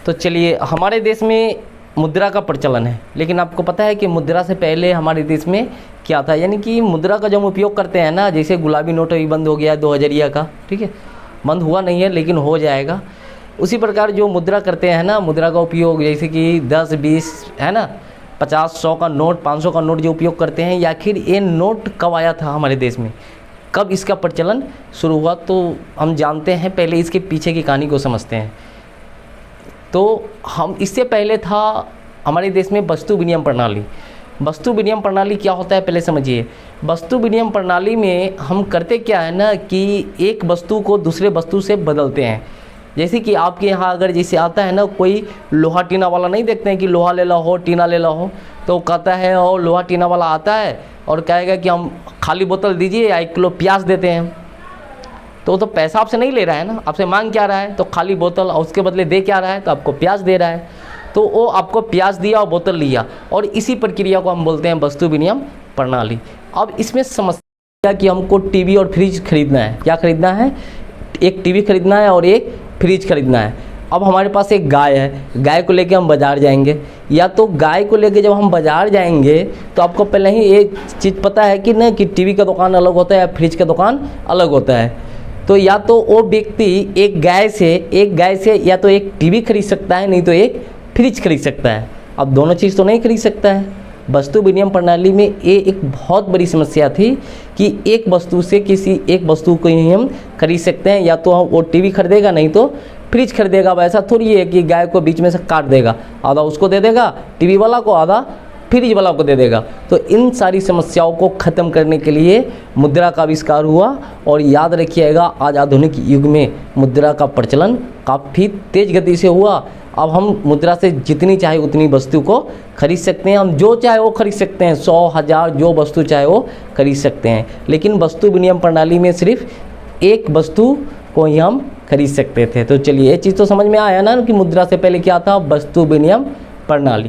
तो चलिए, हमारे देश में मुद्रा का प्रचलन है, लेकिन आपको पता है कि मुद्रा से पहले हमारे देश में क्या था? यानी कि मुद्रा का जब हम उपयोग करते हैं ना, जैसे गुलाबी नोट अभी बंद हो गया 2000 का, ठीक है, बंद हुआ नहीं है लेकिन हो जाएगा। उसी प्रकार जो मुद्रा करते हैं ना, मुद्रा का उपयोग जैसे कि 10, 20 है ना, 50, 100 का नोट, 500 का नोट जो उपयोग करते हैं, या आखिर ये नोट कब आया था हमारे देश में, कब इसका प्रचलन शुरू हुआ, तो हम जानते हैं। पहले इसके पीछे की कहानी को समझते हैं। तो हम इससे पहले था हमारे देश में वस्तु विनिमय प्रणाली। वस्तु विनिमय प्रणाली क्या होता है पहले समझिए। वस्तु विनिमय प्रणाली में हम करते क्या है ना कि एक वस्तु को दूसरे वस्तु से बदलते हैं। जैसे कि आपके यहाँ अगर जैसे आता है ना कोई लोहा टीना वाला, नहीं देखते हैं कि लोहा ले लो हो, टीना ले लो हो, तो कहता है और लोहा टीना वाला आता है और कहेगा कि हम खाली बोतल दीजिए या 1 किलो प्याज देते हैं। तो वो तो पैसा आपसे नहीं ले रहा है ना, आपसे मांग क्या रहा है, तो खाली बोतल, और उसके बदले दे क्या रहा है, तो आपको प्याज दे रहा है। तो वो आपको प्याज दिया और बोतल लिया, और इसी प्रक्रिया को हम बोलते हैं वस्तु विनिमय प्रणाली। अब इसमें समस्या कि हमको टीवी और फ्रिज खरीदना है। क्या खरीदना है? एक टीवी खरीदना है और एक फ्रिज खरीदना है। अब हमारे पास एक गाय है, गाय को लेके हम बाज़ार जाएंगे, या तो गाय को लेके जब हम बाज़ार जाएंगे तो आपको पहले ही एक चीज़ पता है कि नहीं कि टीवी का दुकान अलग होता है या फ्रिज का दुकान अलग होता है। तो या तो वो व्यक्ति एक गाय से या तो एक टीवी खरीद सकता है, नहीं तो एक फ्रिज खरीद सकता है। अब दोनों चीज़ तो नहीं खरीद सकता है। वस्तु विनिमय प्रणाली में ये एक बहुत बड़ी समस्या थी कि एक वस्तु से किसी एक वस्तु को ही हम खरीद सकते हैं, या तो वो टीवी खरीदेगा नहीं तो फ्रिज खरीदेगा। वैसा थोड़ी है कि गाय को बीच में से काट देगा, आधा उसको दे देगा टीवी वाला को, आधा फ्रिज वाला को दे देगा। तो इन सारी समस्याओं को ख़त्म करने के लिए मुद्रा का आविष्कार हुआ। और याद रखिएगा, आज आधुनिक युग में मुद्रा का प्रचलन काफ़ी तेज़ गति से हुआ। अब हम मुद्रा से जितनी चाहे उतनी वस्तु को खरीद सकते हैं, हम जो चाहे वो खरीद सकते हैं, 100, 1000 जो वस्तु चाहे वो खरीद सकते हैं। लेकिन वस्तु विनिमय प्रणाली में सिर्फ एक वस्तु को ही हम खरीद सकते थे। तो चलिए, ये चीज़ तो समझ में आया ना कि मुद्रा से पहले क्या था, वस्तु विनिमय प्रणाली।